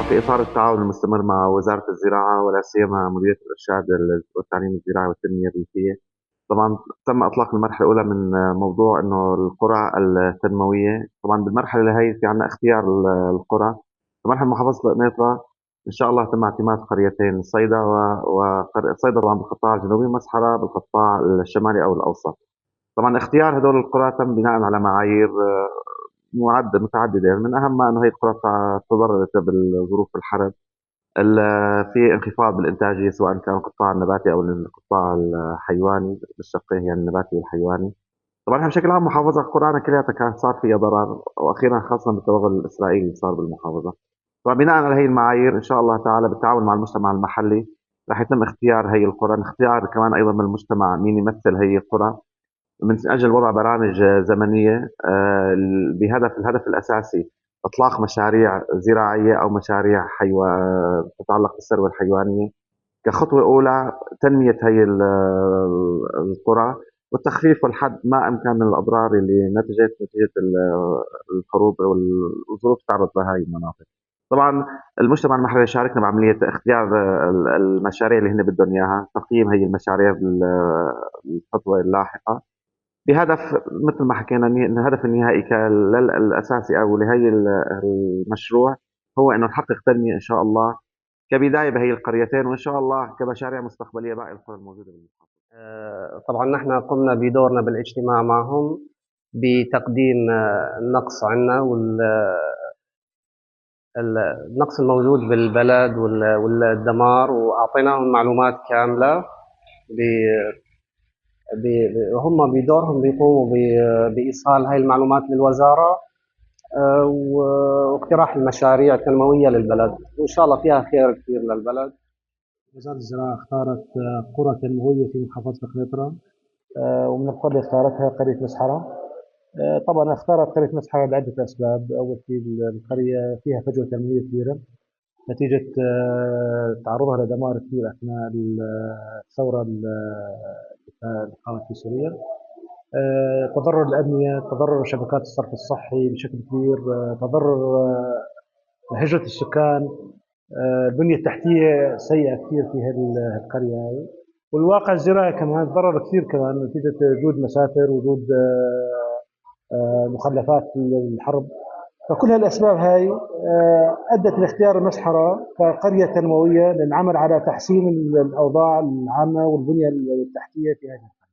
في إطار التعاون المستمر مع وزارة الزراعة ولا سيما مديرية الإرشاد والتعليم الزراعي والتنمية الريفية. طبعا تم إطلاق المرحلة الأولى من موضوع إنه القرى التنموية. طبعا بالمرحلة هي في عنا اختيار القرى. في مرحلة محافظة قنيطرة إن شاء الله تم اعتماد قريتين، صيدا صيدا طبعا بالقطاع الجنوبي، مسحرة بالقطاع الشمالي أو الأوسط. طبعا اختيار هدول القرى تم بناء على معايير متعددة، من أهمها أنه هي القرى تضررت بالظروف الحرب، في انخفاض بالإنتاجية سواء كان القطاع النباتي أو القطاع الحيواني بالشقين، يعني النباتي والحيواني. طبعا احنا بشكل عام محافظة قرانا كلها كانت صار فيها ضرر، وأخيرا خاصة بالتوغل الإسرائيلي اللي صار بالمحافظة. طبعا بناء على هي المعايير إن شاء الله تعالى بالتعاون مع المجتمع المحلي راح يتم اختيار هي القرى، اختيار كمان أيضا من المجتمع مين يمثل هي القرى، من أجل وضع برامج زمنية الهدف الأساسي إطلاق مشاريع زراعية أو مشاريع تتعلق بالثروة الحيوانية كخطوة أولى، تنمية هي القرى والتخفيف والحد ما أمكن من الأضرار اللي نتيجة الحروب والظروف تعرض لها هاي المناطق. طبعا المجتمع المحلي شاركنا بعملية اختيار المشاريع اللي هن بدهم إياها، تقييم هي المشاريع بالخطوة اللاحقة، بهدف مثل ما حكينا إن الهدف النهائي الأساسي أو لهي المشروع هو إنه نحقق تنمية إن شاء الله كبداية بهي القريتين، وإن شاء الله كمشاريع مستقبلية باقي القرى الموجودة بالمحافظة. طبعا نحن قمنا بدورنا بالاجتماع معهم بتقديم النقص عنا والنقص الموجود بالبلد والدمار، وأعطيناهم معلومات كاملة. هم بدورهم بيقوموا بإيصال هاي المعلومات للوزارة، واقتراح المشاريع التنموية للبلد، وإن شاء الله فيها خير كثير للبلد. وزارة الزراعة اختارت قرى تنموية في محافظة قنيطرة، ومن القرية اختارتها قرية مسحرة. طبعا اختارت قرية مسحرة لعدة أسباب. أول شيء القرية فيها فجوة تنموية كبيرة نتيجة تعرضها لدمار كبير أثناء الثورة اللي قامت في سوريا. تضرر الأبنية، تضرر شبكات الصرف الصحي بشكل كبير، تضرر هجرة السكان، البنية التحتية سيئة كثير في هذه القرية هاي. والواقع الزراعي كمان تضرر كثير كمان نتيجة وجود مسافر، وجود مخلفات الحرب. فكل هالأسباب هاي أدت لاختيار المسحرة كقرية تنموية للعمل على تحسين الأوضاع العامة والبنية التحتية في هذه القرية.